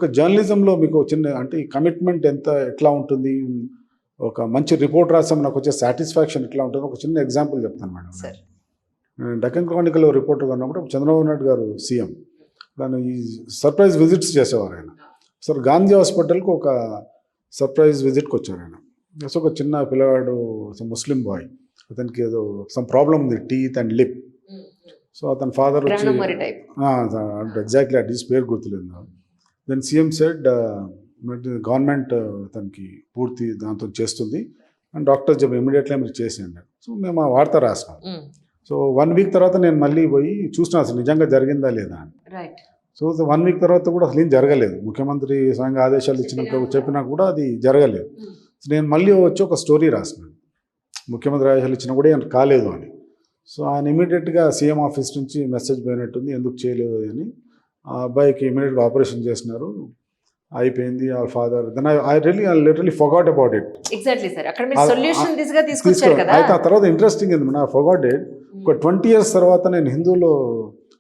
ఒక జర్నలిజంలో మీకు చిన్న అంటే ఈ కమిట్మెంట్ ఎట్లా ఉంటుంది? ఒక మంచి రిపోర్ట్ రాసాం నాకు వచ్చే సాటిస్ఫాక్షన్ ఎట్లా ఉంటుంది? ఒక చిన్న ఎగ్జాంపుల్ చెప్తాను మేడం. సార్ నేను డెక్కన్ క్రానికల్లో రిపోర్టర్గా ఉన్నప్పుడు చంద్రబాబు నాయుడు గారు సీఎం. దాన్ని ఈ సర్ప్రైజ్ విజిట్స్ చేసేవారు ఆయన. సార్ గాంధీ హాస్పిటల్కి ఒక సర్ప్రైజ్ విజిట్కి వచ్చారు ఆయన. సో ఒక చిన్న పిల్లవాడు ముస్లిం బాయ్, అతనికి ఏదో సమ్ ప్రాబ్లం ఉంది, టీత్ అండ్ లిప్. సో అతని ఫాదర్ వచ్చి ఎగ్జాక్ట్లీ ఆ డిస్ పేరు గుర్తులేదు. దెన్ సీఎం సెడ్ గవర్నమెంట్ అతనికి పూర్తి దాంతో చేస్తుంది అండ్ డాక్టర్ చెప్పి ఇమీడియట్లీ మీరు చేసేయండి. సో మేము ఆ వార్త రాసినాం. సో 1 వీక్ తర్వాత నేను మళ్ళీ పోయి చూసిన అసలు నిజంగా జరిగిందా లేదా అని. సో 1 వీక్ తర్వాత కూడా అసలు ఏం జరగలేదు. ముఖ్యమంత్రి స్వయంగా ఆదేశాలు ఇచ్చినాక చెప్పినా కూడా అది జరగలేదు. సో నేను మళ్ళీ వచ్చి ఒక స్టోరీ రాసినాను, ముఖ్యమంత్రి ఆదేశాలు ఇచ్చినా కూడా ఏం కాలేదు అని. సో ఆయన ఇమీడియట్గా సీఎం ఆఫీస్ నుంచి మెసేజ్ పోయినట్టుంది, ఎందుకు చేయలేదు అని. ఆ అబ్బాయికి ఇమీడియట్గా ఆపరేషన్ చేసినారు, అయిపోయింది. ఆ father then I literally forgot about it. Exactly sir, అక్కడ మీరు సొల్యూషన్ దిశగా తీసుకొచ్చారు కదా. అయితే ఆ తర్వాత ఇంట్రెస్టింగ్ ఏంది, నా ఫర్గాట్ ఇట్. ఒక 20 years తర్వాత నేను హిందూలో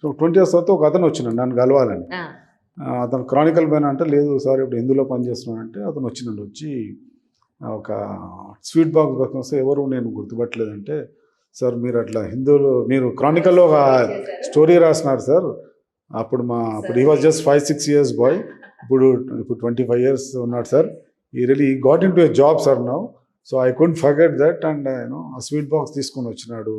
20 years తర్వాత ఒక అతను వచ్చినాడు నన్ను కలవాలని. అతను క్రానికల్ పైన అంటే లేదు సార్ ఇప్పుడు హిందూలో పనిచేస్తున్నాను అంటే అతను వచ్చినాడు. వచ్చి ఒక స్వీట్ బాక్స్ వస్తే ఎవరు నేను గుర్తుపట్టలేదంటే, సార్ మీరు అట్లా హిందూలో మీరు క్రానికల్లో ఒక స్టోరీ రాసినారు సార్, అప్పుడు he was just 5-6 years boy, ఇప్పుడు 25 years ఉన్నాడు sir. He really got into a job sir now. So I couldn't forget that and ఆ స్వీట్ బాక్స్ తీసుకొని వచ్చినాడు.